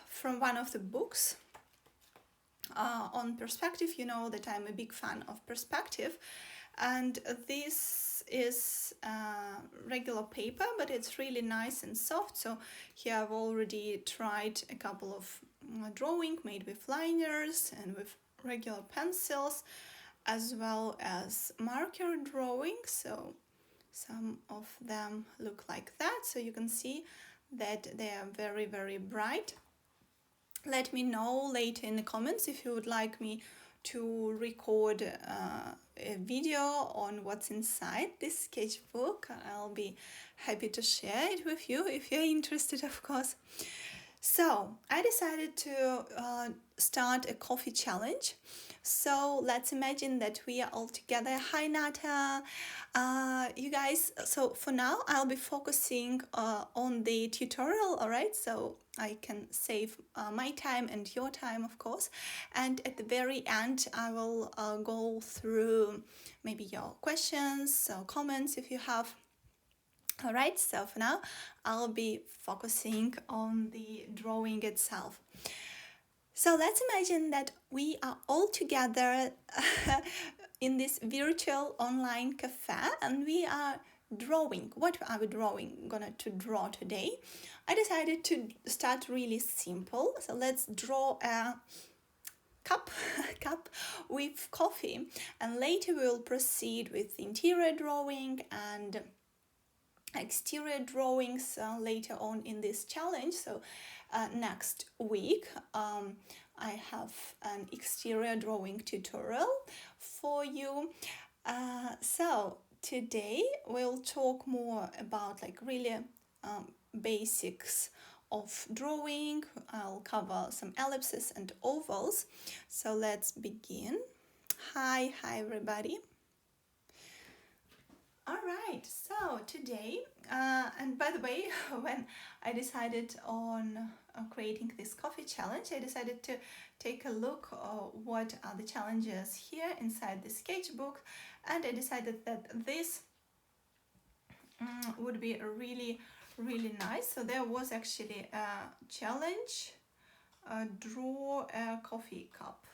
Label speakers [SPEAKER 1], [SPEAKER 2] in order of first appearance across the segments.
[SPEAKER 1] from one of the books on perspective. You know that I'm a big fan of perspective, and this is regular paper, but it's really nice and soft. So here I've already tried a couple of drawing made with liners and with regular pencils, as well as marker drawings. So some of them look like that, so you can see that they are very, very bright. Let me know later in the comments if you would like me to record a video on what's inside this sketchbook. I'll be happy to share it with you if you're interested, of course. So I decided to start a coffee challenge. So let's imagine that we are all together. Hi Nata, you guys. So for now I'll be focusing on the tutorial, alright? So I can save my time and your time, of course. And at the very end I will go through maybe your questions or comments if you have. Alright, so for now I'll be focusing on the drawing itself. So let's imagine that we are all together in this virtual online cafe and we are drawing. What are we drawing? Gonna to draw today. I decided to start really simple. So let's draw a cup with coffee, and later we'll proceed with interior drawing and exterior drawings later on in this challenge. So next week I have an exterior drawing tutorial for you. So today we'll talk more about like really basics of drawing. I'll cover some ellipses and ovals. So let's begin. Hi everybody. Alright, so today, and by the way, when I decided on creating this coffee challenge, I decided to take a look what are the challenges here inside the sketchbook, and I decided that this would be really, really nice. So there was actually a challenge, draw a coffee cup.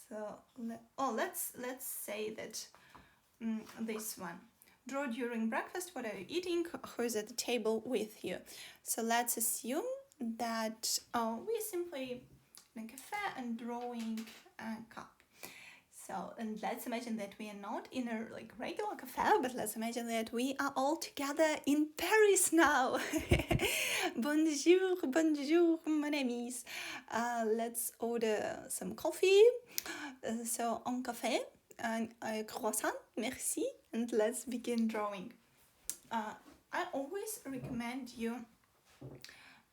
[SPEAKER 1] So, let's say that this one. Draw during breakfast. What are you eating? Who is at the table with you? So let's assume that we're simply in a cafe and drawing a cup. So, and let's imagine that we are not in a like regular cafe, but let's imagine that we are all together in Paris now. Bonjour, bonjour, mon amis. Let's order some coffee. So, un café. And a croissant, merci, and let's begin drawing. I always recommend you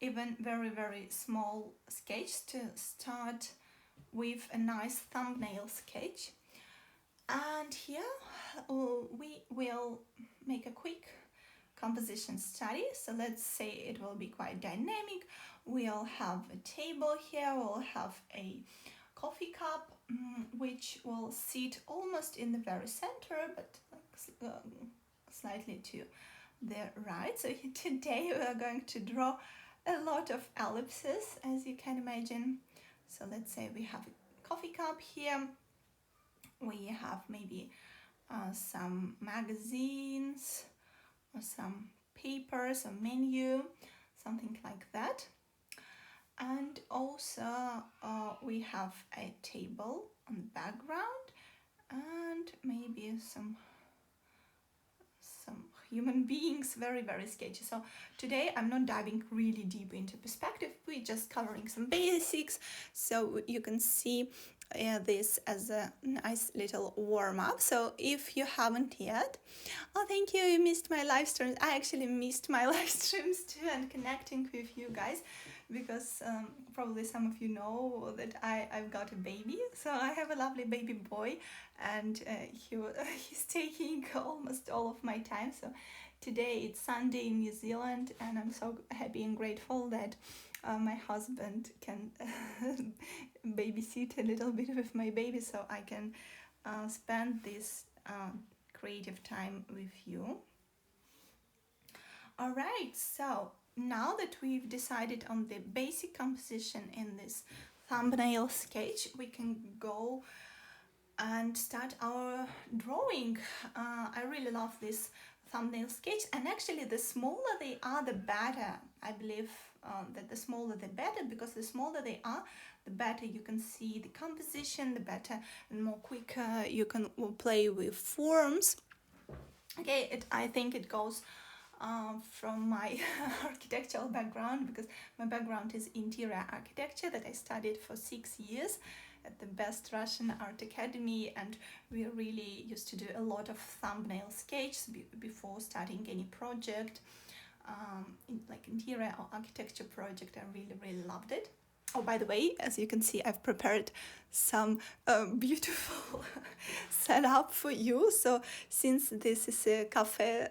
[SPEAKER 1] even very, very small sketch to start with a nice thumbnail sketch. And here we will make a quick composition study. So let's say it will be quite dynamic. We'll have a table here, we'll have a coffee cup, which will sit almost in the very center, but like slightly to the right. So today we are going to draw a lot of ellipses, as you can imagine. So let's say we have a coffee cup here. We have maybe some magazines or some papers, a menu, something like that. And also we have a table on the background and maybe some human beings, very, very sketchy. So today I'm not diving really deep into perspective, we're just covering some basics, so you can see this as a nice little warm-up. So if you haven't yet, oh thank you, you missed my live streams. I actually missed my live streams too, and connecting with you guys, because probably some of you know that I've got a baby. So I have a lovely baby boy, and he's taking almost all of my time. So today it's Sunday in New Zealand, and I'm so happy and grateful that my husband can babysit a little bit with my baby, so I can spend this creative time with you. Alright, so now that we've decided on the basic composition in this thumbnail sketch, we can go and start our drawing. I really love this thumbnail sketch, and actually the smaller they are, the better. I believe that the smaller the better, because the smaller they are, the better you can see the composition, the better and more quicker you can play with forms. Okay, I think it goes from my architectural background, because my background is interior architecture that I studied for 6 years at the best Russian art academy, and we really used to do a lot of thumbnail sketches before starting any project, like interior or architecture project. I really loved it. Oh, by the way, as you can see, I've prepared some beautiful setup for you. So since this is a cafe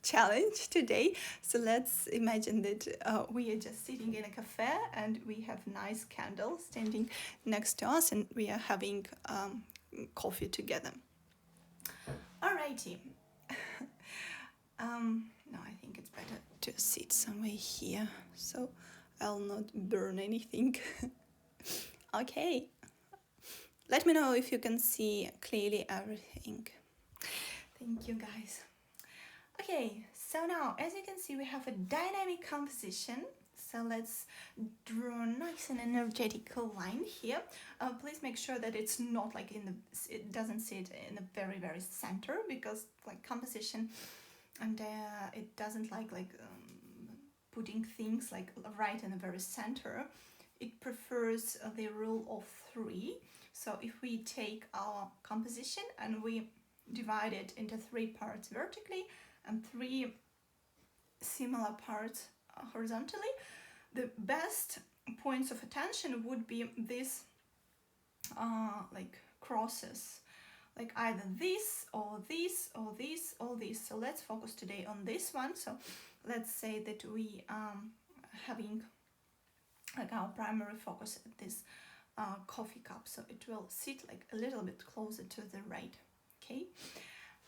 [SPEAKER 1] challenge today, so let's imagine that we are just sitting in a cafe and we have nice candles standing next to us, and we are having coffee together. Alrighty. No, I think it's better to sit somewhere here, so I'll not burn anything. Okay, let me know if you can see clearly everything. Thank you, guys. Okay, so now as you can see, we have a dynamic composition. So let's draw a nice and energetic line here. Please make sure that it's not like it doesn't sit in the very center, because like composition, and it doesn't like putting things like right in the very center. It prefers the rule of 3. So if we take our composition and we divide it into 3 parts vertically and 3 similar parts horizontally, the best points of attention would be these like crosses, like either this or this or this or this. So let's focus today on this one. So let's say that we having like our primary focus at this coffee cup, so it will sit like a little bit closer to the right. Okay,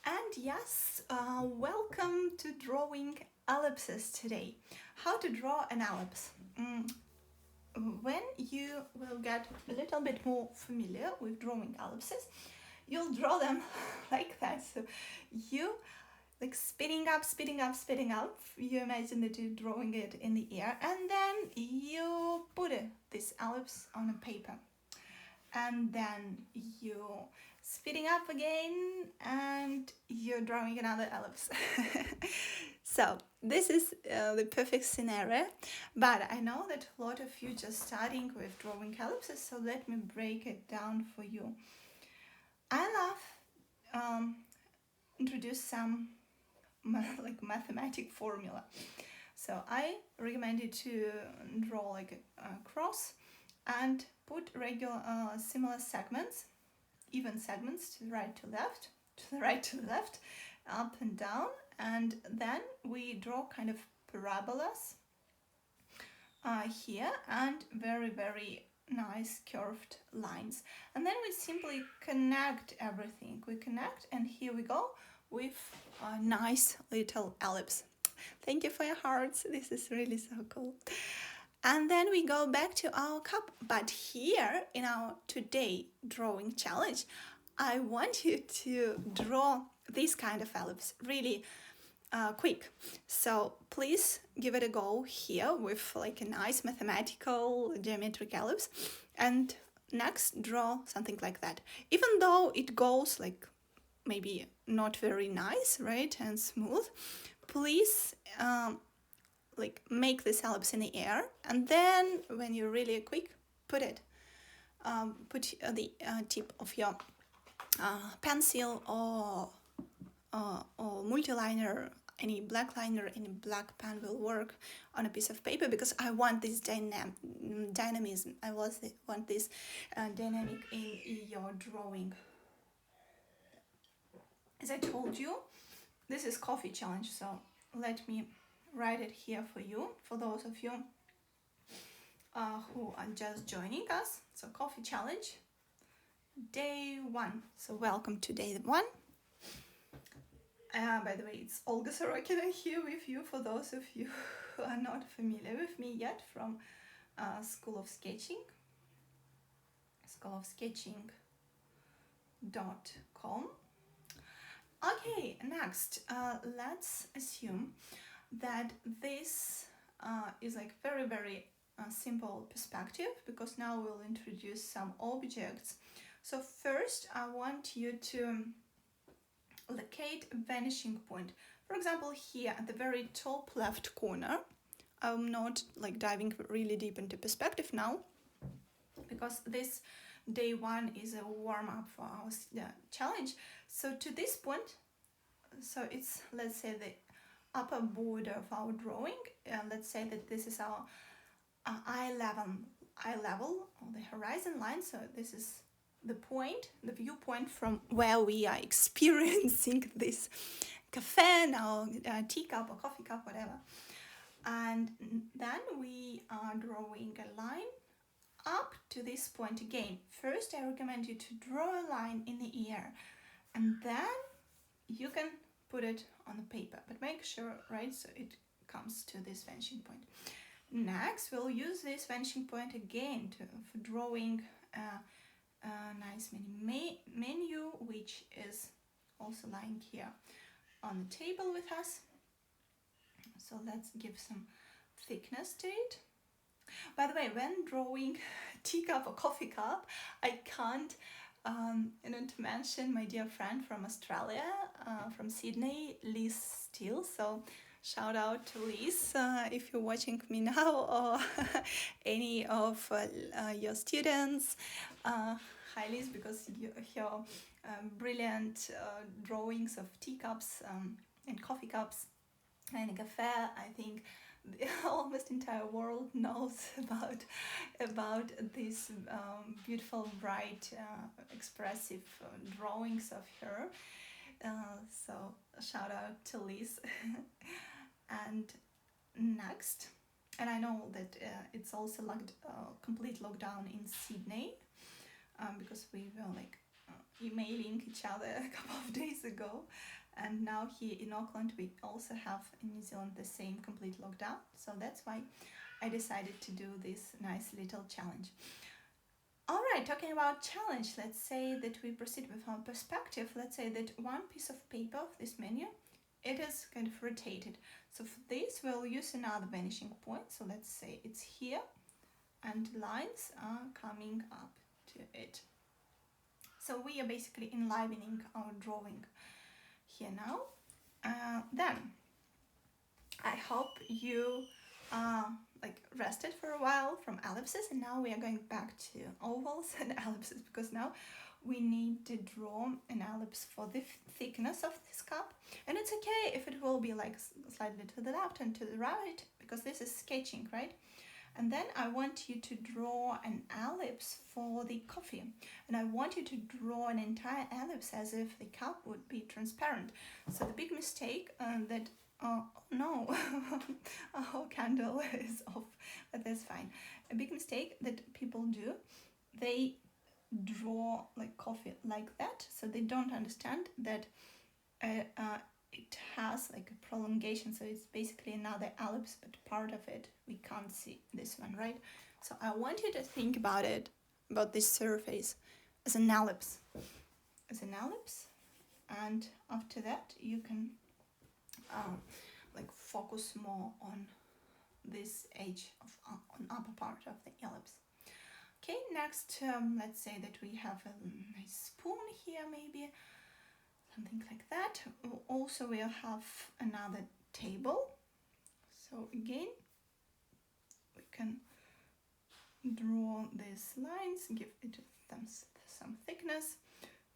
[SPEAKER 1] and yes, welcome to drawing ellipses today. How to draw an ellipse? When you will get a little bit more familiar with drawing ellipses, you'll draw them like that. So you like speeding up. You imagine that you're drawing it in the air, and then you put this ellipse on a paper, and then you speeding up again, and you're drawing another ellipse. So this is the perfect scenario, but I know that a lot of you just starting with drawing ellipses, so let me break it down for you. I love introduce some like mathematic formula. So I recommend you to draw like a cross and put regular similar segments, even segments, to the right to left, to the right to left, up and down, and then we draw kind of parabolas here, and very nice curved lines, and then we simply connect everything. We connect, and here we go with a nice little ellipse. Thank you for your hearts. This is really so cool. And then we go back to our cup. But here in our today drawing challenge, I want you to draw this kind of ellipse really quick. So please give it a go here with like a nice mathematical geometric ellipse. And next, draw something like that. Even though it goes like maybe not very nice, right, and smooth, please like make this ellipse in the air, and then when you're really quick, put the tip of your pencil or multiliner, any black liner, any black pen will work on a piece of paper, because I want this dynamism. I want this dynamic in your drawing. As I told you, this is coffee challenge, so let me write it here for you, for those of you who are just joining us. So coffee challenge, day 1. So welcome to day 1. By the way, it's Olga Sorokina here with you, for those of you who are not familiar with me yet, from School of Sketching, schoolofsketching.com. Okay, next, let's assume that this is like very simple perspective, because now we'll introduce some objects. So first I want you to locate a vanishing point. For example, here at the very top left corner, I'm not like diving really deep into perspective now, because this day one is a warm-up for our challenge. So to this point, so it's, let's say, the upper border of our drawing. Let's say that this is our eye level or the horizon line. So this is the point, the viewpoint from where we are experiencing this cafe now, teacup or coffee cup, whatever. And then we are drawing a line up to this point again. First, I recommend you to draw a line in the air, and then you can put it on the paper, but make sure, right, so it comes to this vanishing point. Next, we'll use this vanishing point again for drawing a nice menu, which is also lying here on the table with us. So let's give some thickness to it. By the way, when drawing teacup or coffee cup, I can't not to mention my dear friend from Australia, from Sydney, Liz Steele. So shout out to Liz if you're watching me now, or any of your students. Hi Liz, because your brilliant drawings of teacups and coffee cups and a cafe, I think the almost entire world knows about these beautiful, bright, expressive drawings of her. So shout out to Liz. And next, and I know that it's also complete lockdown in Sydney, because we were like emailing each other a couple of days ago. And now here in Auckland, we also have in New Zealand the same complete lockdown. So that's why I decided to do this nice little challenge. All right, talking about challenge, let's say that we proceed with our perspective. Let's say that one piece of paper of this menu, it is kind of rotated. So for this, we'll use another vanishing point. So let's say it's here, and lines are coming up to it. So we are basically enlivening our drawing here now. Then I hope you rested for a while from ellipses, and now we are going back to ovals and ellipses, because now we need to draw an ellipse for the thickness of this cup. And it's okay if it will be like slightly to the left and to the right, because this is sketching, right? And then I want you to draw an ellipse for the coffee. And I want you to draw an entire ellipse as if the cup would be transparent. So the big mistake that, oh no, our candle is off, but that's fine. A big mistake that people do, they draw like coffee like that. So they don't understand that it has like a prolongation, so it's basically another ellipse, but part of it we can't see, this one, right? So I want you to think about it, about this surface as an ellipse, and after that you can focus more on this edge of on upper part of the ellipse. Okay, next, let's say that we have a nice spoon here, maybe something like that. Also, we'll have another table. So again, we can draw these lines, give it them some thickness,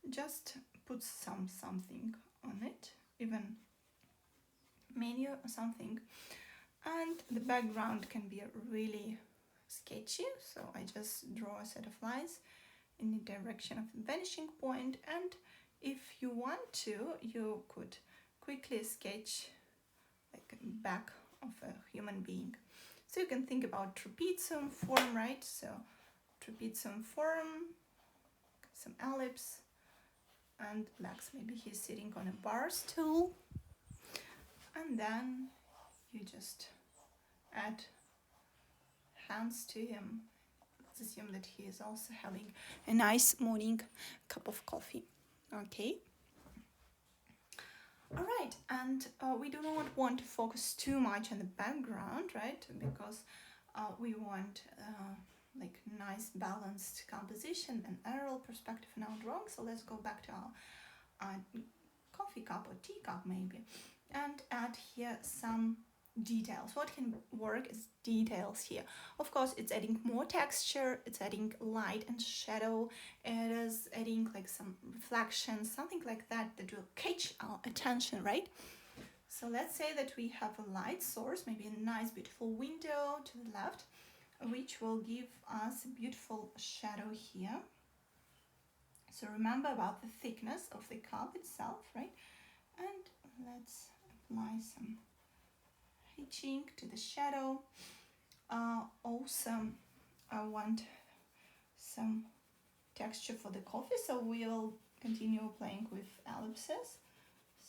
[SPEAKER 1] just put something on it, even menu or something. And the background can be really sketchy, so I just draw a set of lines in the direction of the vanishing point, and if you want to, you could quickly sketch like a back of a human being. So you can think about trapezium form, right? So trapezium form, some ellipse, and legs. Maybe he's sitting on a bar stool. And then you just add hands to him. Let's assume that he is also having a nice morning cup of coffee. Okay. All right, and we do not want to focus too much on the background, right? Because we want like nice balanced composition and aerial perspective in our drawing. So let's go back to our coffee cup or tea cup maybe, and add here some details. What can work is details here. Of course, it's adding more texture, it's adding light and shadow, it is adding like some reflection, something like that that will catch our attention, right? So let's say that we have a light source, maybe a nice beautiful window to the left, which will give us a beautiful shadow here. So remember about the thickness of the cup itself, right? And let's apply some hatching to the shadow. Also, I want some texture for the coffee, so we'll continue playing with ellipses.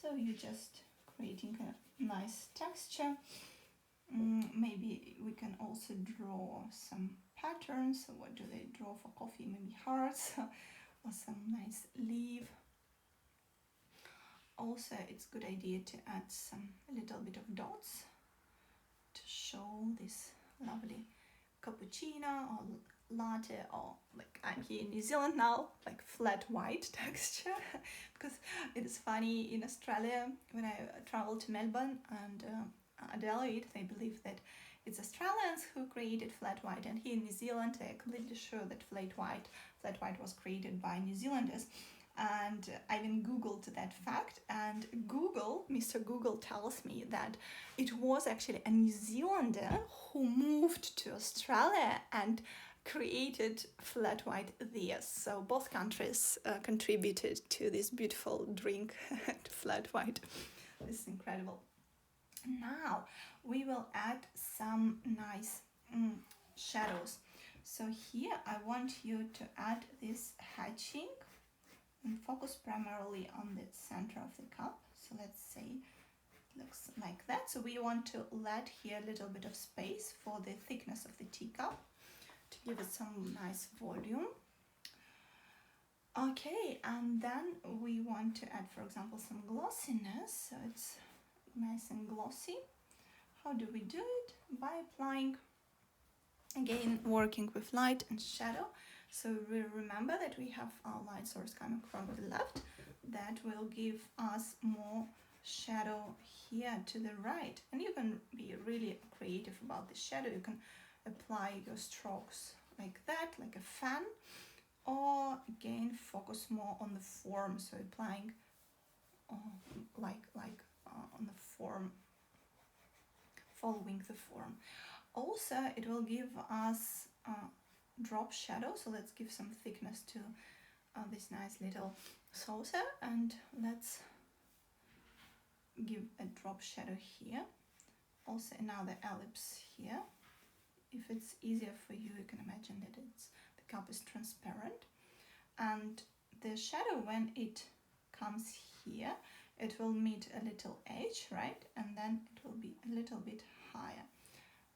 [SPEAKER 1] So you're just creating a nice texture. Maybe we can also draw some patterns. So what do they draw for coffee? Maybe hearts or some nice leaf. Also, it's a good idea to add a little bit of dots to show this lovely cappuccino or latte, or like I'm here in New Zealand now, like flat white texture. Because it is funny, in Australia when I travel to Melbourne and Adelaide, they believe that it's Australians who created flat white, and here in New Zealand they're completely sure that flat white was created by New Zealanders. And I even googled that fact, and Mr. Google tells me that it was actually a New Zealander who moved to Australia and created flat white there. So both countries contributed to this beautiful drink, flat white. This is incredible. Now we will add some nice shadows. So here I want you to add this hatching and focus primarily on the center of the cup. So let's say it looks like that. So we want to let here a little bit of space for the thickness of the teacup to give it some nice volume. Okay, and then we want to add, for example, some glossiness, so it's nice and glossy. How do we do it? By applying, again, working with light and shadow. So we remember that we have our light source coming from the left. That will give us more shadow here to the right. And you can be really creative about the shadow. You can apply your strokes like that, like a fan, or again focus more on the form. So applying on the form, following the form. Also, it will give us drop shadow, so let's give some thickness to this nice little saucer, and let's give a drop shadow here. Also another ellipse here. If it's easier for you, you can imagine that the cup is transparent, and the shadow, when it comes here, it will meet a little edge, right, and then it will be a little bit higher.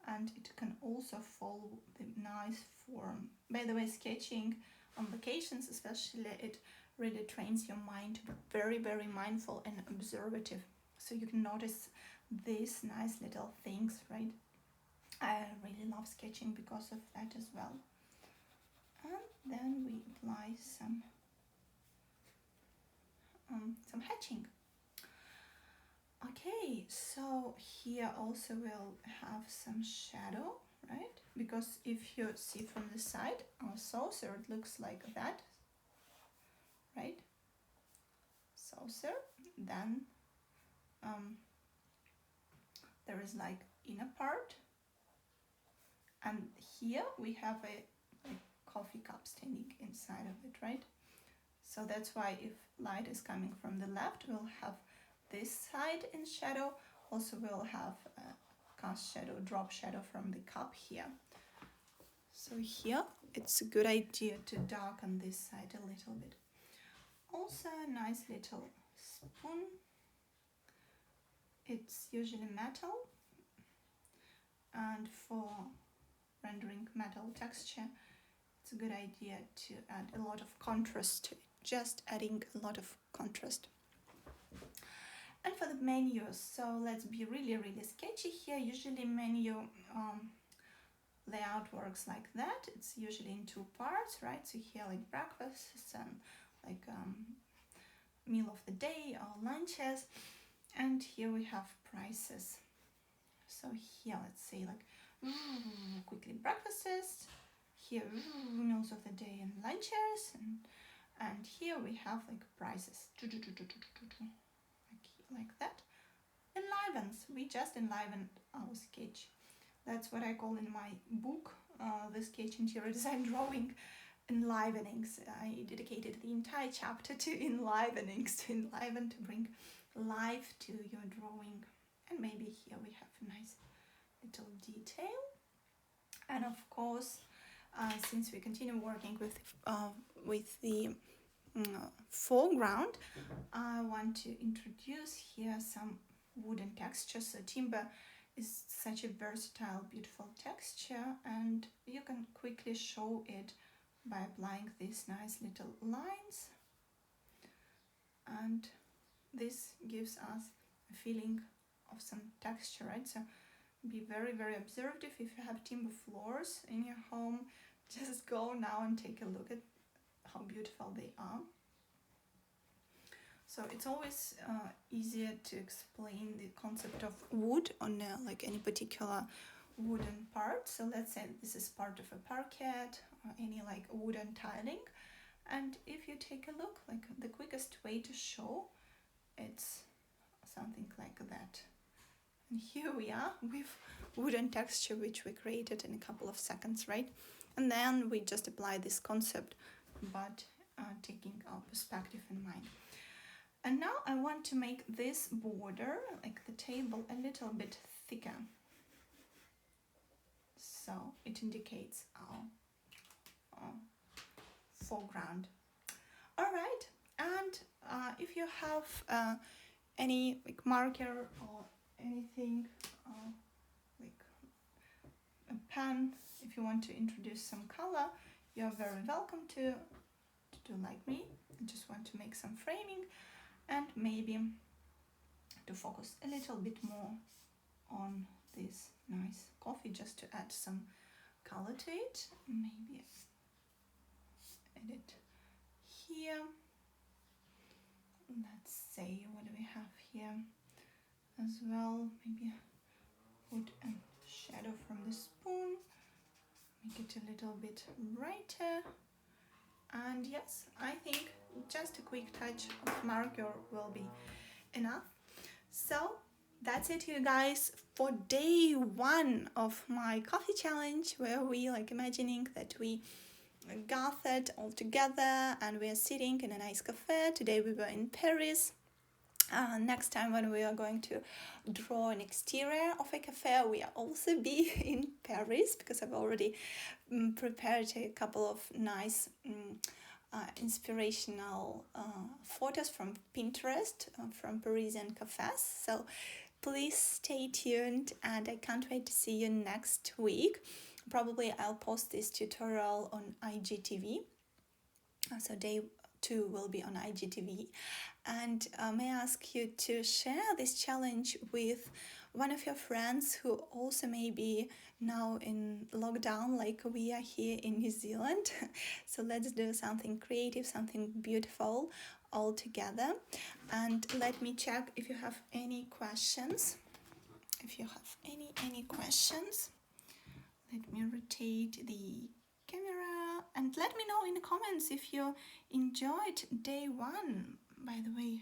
[SPEAKER 1] And it can also follow the nice form. By the way, sketching on vacations especially, it really trains your mind to be very, very mindful and observative. So you can notice these nice little things, right? I really love sketching because of that as well. And then we apply some hatching. Okay, so here also we'll have some shadow, right? Because if you see from the side, our saucer, it looks like that, right? Saucer, then there is like inner part, and here we have a coffee cup standing inside of it, right? So that's why if light is coming from the left, we'll have this side in shadow. Also we'll have a cast shadow, drop shadow from the cup here. So here it's a good idea to darken this side a little bit. also a nice little spoon. It's usually metal, and for rendering metal texture, it's a good idea to add a lot of contrast to it, just adding a lot of contrast. And for the menus, so let's be really sketchy here. Usually menu layout works like that. It's usually in two parts, right? So here like breakfasts and like meal of the day or lunches, and here we have prices. So here let's say like quickly breakfasts, here meals of the day and lunches, and here we have like prices like that. Enlivens, we just enlivened our sketch. That's what I call in my book, the sketch interior design drawing, enlivenings. I dedicated the entire chapter to enlivenings, to enliven, to bring life to your drawing. And maybe here we have a nice little detail. And of course, since we continue working with the foreground, I want to introduce here some wooden texture. So timber is such a versatile, beautiful texture, and you can quickly show it by applying these nice little lines, and this gives us a feeling of some texture, right? So be very observative. If you have timber floors in your home, just go now and take a look at how beautiful they are. So it's always easier to explain the concept of wood on like any particular wooden part. So let's say this is part of a parquet or any like wooden tiling, and if you take a look, like the quickest way to show, it's something like that. And here we are with wooden texture, which we created in a couple of seconds, right? And then we just apply this concept, but taking our perspective in mind. And now I want to make this border, like the table, a little bit thicker. So it indicates our foreground. All right, and if you have any like marker or anything, like a pen, if you want to introduce some color, you're very welcome to do like me. I just want to make some framing, and maybe to focus a little bit more on this nice coffee, just to add some color to it. Maybe edit here. Let's say, what do we have here as well? Maybe put a shadow from the spoon, make it a little bit brighter. And yes, I think just a quick touch of marker will be enough. So that's it, you guys, for day one of my coffee challenge, where we like imagining that we gathered all together and we are sitting in a nice cafe. Today we were in Paris. Next time when we are going to draw an exterior of a cafe, we will also be in Paris, because I've already prepared a couple of nice inspirational photos from Pinterest, from Parisian cafes. So please stay tuned, and I can't wait to see you next week. Probably I'll post this tutorial on IGTV. So day 2 will be on IGTV. And may I ask you to share this challenge with one of your friends who also may be now in lockdown like we are here in New Zealand. So let's do something creative, something beautiful all together. And let me check if you have any questions. If you have any questions, let me rotate the camera, and let me know in the comments if you enjoyed day 1, by the way.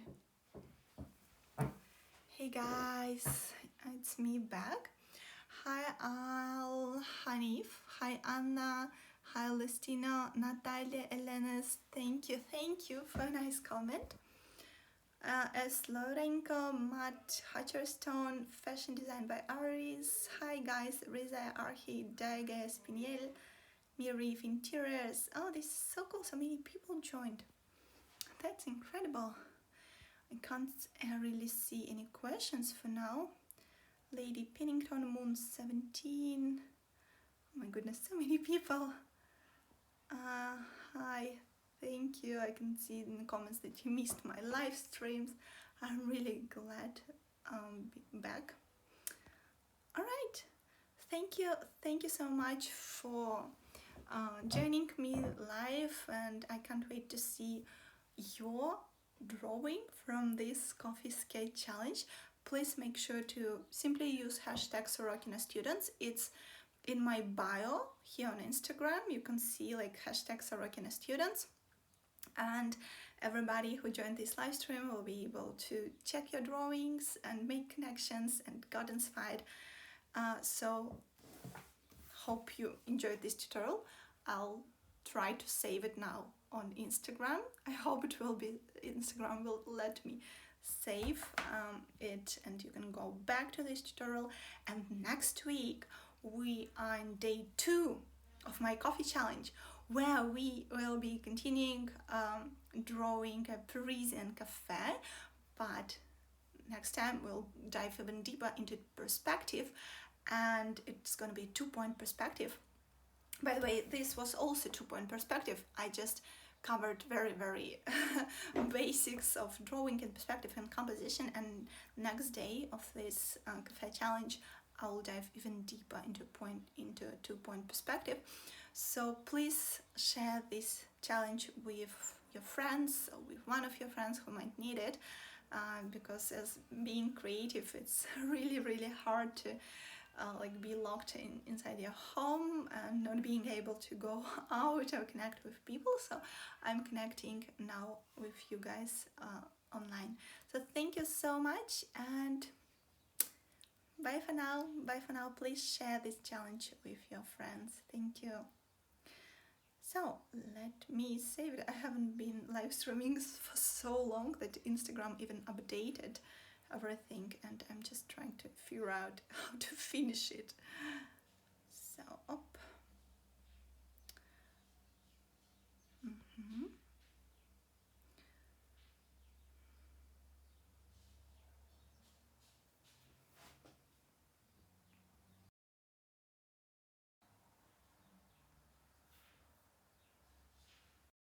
[SPEAKER 1] Hey guys, it's me back. Hi Al, Hanif, hi Anna, hi Listina, Natalia, Elenis, thank you for a nice comment. S. Lorenko, Matt Hutcherstone, fashion design by Aris. Hi guys, Reza Arhi, Daga Spiniel, Mirif Interiors. Oh, this is so cool, so many people joined. that's incredible. I can't really see any questions for now. Lady Pennington, Moon 17. Oh my goodness, so many people. Hi, thank you. I can see in the comments that you missed my live streams. I'm really glad be back. All right, thank you so much for joining me live, and I can't wait to see your drawing from this coffee skate challenge. Please make sure to simply use hashtag Sorokina Students. It's in my bio here on Instagram. You can see like hashtag Sorokina Students, and everybody who joined this live stream will be able to check your drawings and make connections and got inspired. So hope you enjoyed this tutorial. I'll try to save it now on Instagram. I hope Instagram will let me save it, and you can go back to this tutorial. And next week we are in day 2 of my coffee challenge, where we will be continuing drawing a Parisian cafe, but next time we'll dive even deeper into perspective, and it's going to be 2-point perspective. By the way, this was also 2-point perspective. I just covered very basics of drawing and perspective and composition, and next day of this cafe challenge I will dive even deeper into a 2-point perspective. So please share this challenge with your friends, or with one of your friends who might need it, because as being creative, it's really hard to like be locked inside your home and not being able to go out or connect with people. So I'm connecting now with you guys online. So thank you so much, and bye for now. Please share this challenge with your friends. Thank you. So let me save it. I haven't been live streaming for so long that Instagram even updated everything, and I'm just trying to figure out how to finish it. So